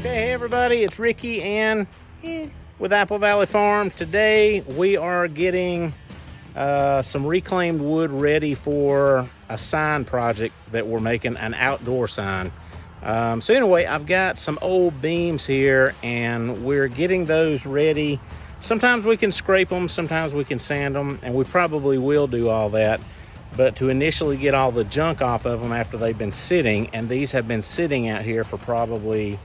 Okay, hey everybody, it's Ricky and Dude. with Apple Valley Farm. Today we are getting some reclaimed wood ready for a sign project that we're making, an outdoor sign. So anyway, I've got some old beams here and we're getting those ready. Sometimes we can scrape them, sometimes we can sand them, and we probably will do all that. But to initially get all the junk off of them after they've been sitting, and these have been sitting out here for probably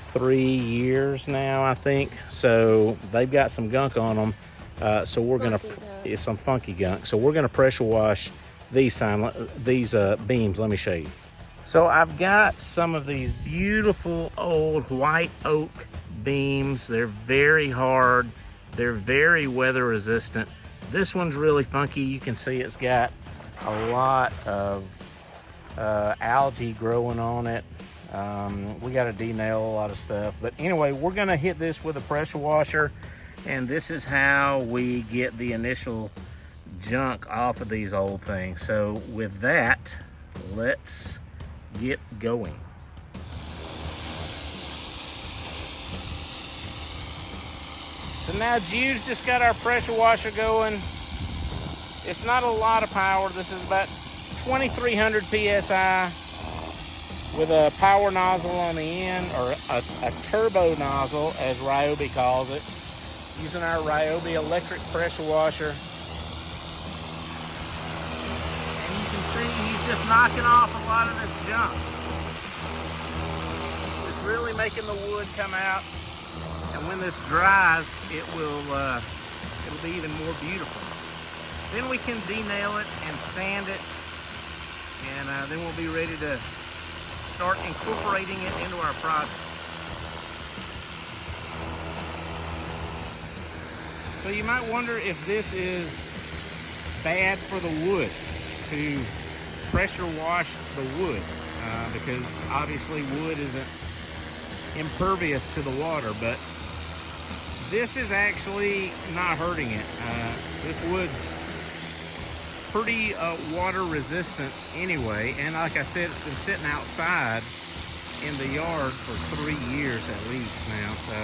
3 years now, I think. So they've got some gunk on them. So we're gonna, it's some funky gunk. So we're gonna pressure wash these beams. Let me show you. So I've got some of these beautiful old white oak beams. They're very hard. They're very weather resistant. This one's really funky. You can see it's got a lot of algae growing on it. We got to denail a lot of stuff. But anyway, we're gonna hit this with a pressure washer, and this is how we get the initial junk off of these old things. So with that, let's get going. So now Jude's just got our pressure washer going. It's not a lot of power. This is about 2,300 PSI with a power nozzle on the end, or a turbo nozzle, as Ryobi calls it, using our Ryobi electric pressure washer. And you can see he's just knocking off a lot of this junk. It's really making the wood come out. And when this dries, it'll be even more beautiful. Then we can denail it and sand it, and then we'll be ready to start incorporating it into our project. So you might wonder if this is bad for the wood, to pressure wash the wood, because obviously wood isn't impervious to the water, but this is actually not hurting it. This wood's pretty water resistant anyway, and like I said, it's been sitting outside in the yard for 3 years at least now, so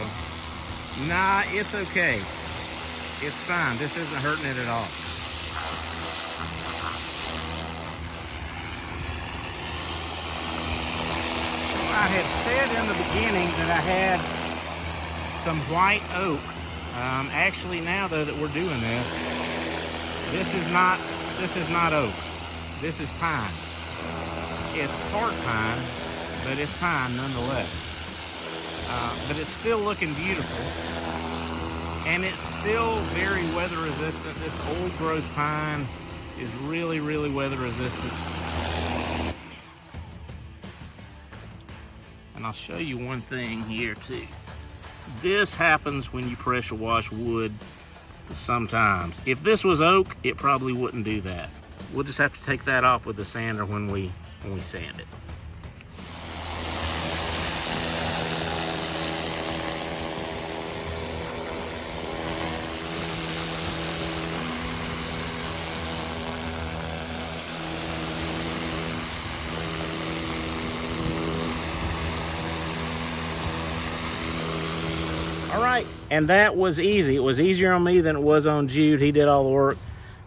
nah, it's okay. It's fine. This isn't hurting it at all. I had said in the beginning that I had some white oak. Actually, now though that we're doing this is not oak. This is pine. It's hard pine, but it's pine nonetheless. But it's still looking beautiful, and it's still very weather resistant. This old growth pine is really, really weather resistant. And I'll show you one thing here too. This happens when you pressure wash wood sometimes. If this was oak, it probably wouldn't do that. We'll just have to take that off with the sander when we sand it. All right, and that was easy. It was easier on me than it was on Jude. He did all the work,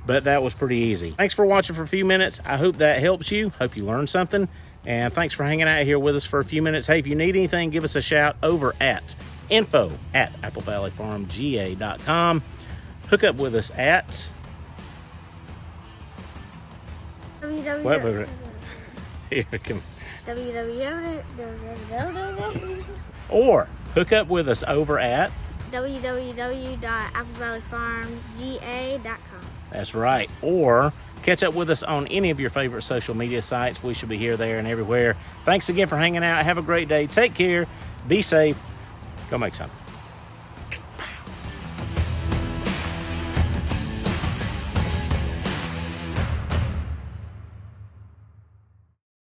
but that was pretty easy. Thanks for watching for a few minutes. I hope that helps you. Hope you learned something. And thanks for hanging out here with us for a few minutes. Hey, if you need anything, give us a shout over at info@applevalleyfarmga.com. Hook up with us at www. Here, come. www. Or hook up with us over at www.applevalleyfarmga.com. That's right. Or catch up with us on any of your favorite social media sites. We should be here, there, and everywhere. Thanks again for hanging out. Have a great day. Take care. Be safe. Go make something.